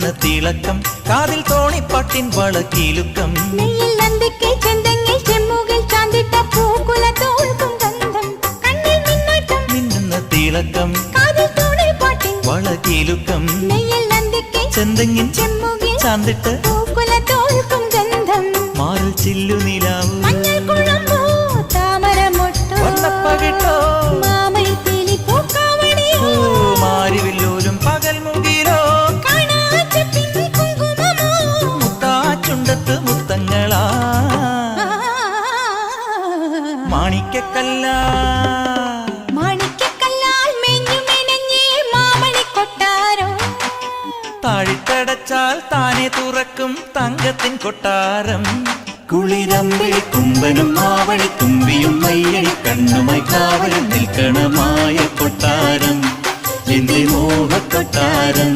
മിന്നുന്ന തിളക്കം കാതിൽ തോണിപ്പാട്ടിൻ വളക്കിലുക്കം മിന്നുന്ന തിളക്കം വളക്കിലുക്കം ചെന്തെങ്ങിൻ ചാന്തിട്ട് മാറിൽ ചില്ലു നിലാവ് വന്നപ്പകിട്ടോ മാരിവില്ലോലും പകൽ മുകിലോ മുത്താച്ചുണ്ടത്ത് മുത്തങ്ങളാ മാണിക്കക്കല്ല താഴിട്ടടച്ചാൽ താനെ തുറക്കും തങ്കത്തിൻ കൊട്ടാരം കുളിരമ്പിളി കുമ്പനും മാവണി തുമ്പിയും മയ്യണി കണ്ണുമായി കാവലിൽ നിൽക്കണമായ കൊട്ടാരം എന്റെ മോഹക്കൊട്ടാരം.